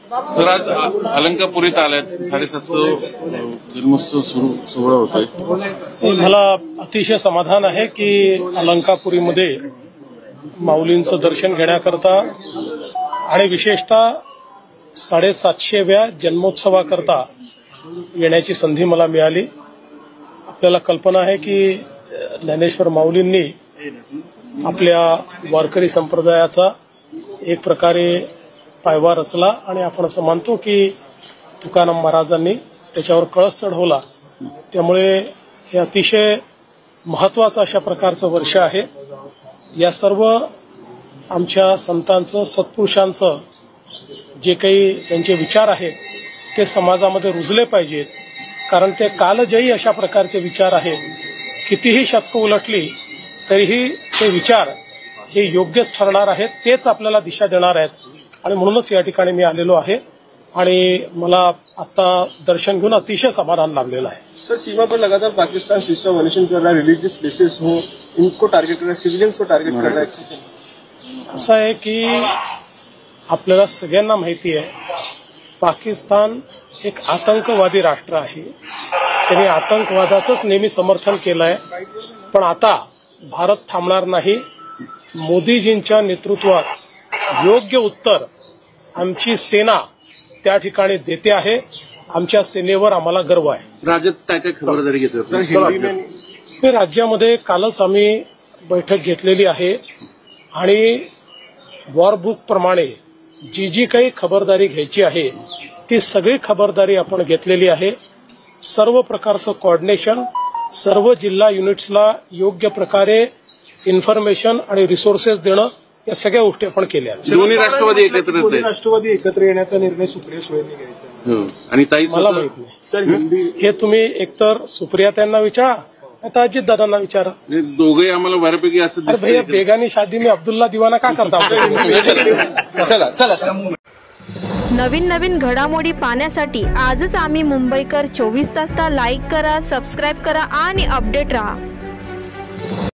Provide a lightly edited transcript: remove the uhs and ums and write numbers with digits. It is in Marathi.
सर, आज अलंकापुरीत आल्यात 750 जन्मोत्सव सोहळा होतोय. मला अतिशय समाधान आहे की अलंकापुरीमध्ये माऊलींचं दर्शन घेण्याकरता आणि विशेषतः 750व्या जन्मोत्सवाकरता येण्याची संधी मला मिळाली. आपल्याला कल्पना आहे की ज्ञानेश्वर माऊलींनी आपल्या वारकरी संप्रदायाचा एक प्रकारे पायवा रचला आणि आपण असं मानतो की तुकाराम महाराजांनी त्याच्यावर कळस चढवला. त्यामुळे हे अतिशय महत्वाचं अशा प्रकारचं वर्ष आहे. या सर्व आमच्या संतांचं सत्पुरुषांचं जे काही त्यांचे विचार आहेत ते समाजामध्ये रुजले पाहिजेत, कारण ते कालजयी अशा प्रकारचे विचार आहेत. कितीही शतकं उलटली तरीही ते विचार हे योग्यच ठरणार आहेत, तेच आपल्याला दिशा देणार आहेत. आणि म्हणूनच या ठिकाणी मी आलेलो आहे आणि मला आता दर्शन घेऊन अतिशय समाधान लाभलेलं आहे. सर, सीमा पर लगातार पाकिस्तान सिस्टम वॉयलेशन कर रहा है, रिलीजियस प्लेसेस हो इनको टारगेट कर रहा है, सिविलियंस को टारगेट कर रहा है. असं आहे की आपल्याला सगळ्यांना माहिती आहे पाकिस्तान एक आतंकवादी राष्ट्र आहे. त्यांनी आतंकवादाचंच नेहमी समर्थन केलं आहे. पण आता भारत थांबणार नाही. मोदीजींच्या नेतृत्वात योग्य उत्तर आमची सेना त्या ठिकाणी देते आहे. आमच्या सेनेवर आम्हाला गर्व आहे. राज्यात काय काय खबरदारी घेतली? राज्यामध्ये कालच आम्ही बैठक घेतलेली आहे आणि वॉरबुक प्रमाणे जी काही खबरदारी घ्यायची आहे ती सगळी खबरदारी आपण घेतलेली आहे. सर्व प्रकारचं कोऑर्डिनेशन, सर्व जिल्हा युनिट्सला योग्य प्रकारे इन्फॉर्मेशन आणि रिसोर्सेस देणं, या सगळ्या गोष्टी आपण केल्या. दोन्ही राष्ट्रवादी एकत्र येण्याचा निर्णय सुप्रिया सुळेंनी घ्यायचा आणि ताई मला माहित नाही सर. हे तुम्ही एकतर सुप्रिया त्यांना विचारा, आता अजित दादांना विचारा. दोघे आम्हाला बऱ्यापैकी असं अरे भैया, बेगानी शादी में अब्दुल्ला दिवाना का करता? नवीन घडामोडी पाहण्यासाठी आजच आम्ही मुंबईकर 24 तासला लाईक करा, सबस्क्राईब करा आणि अपडेट रहा.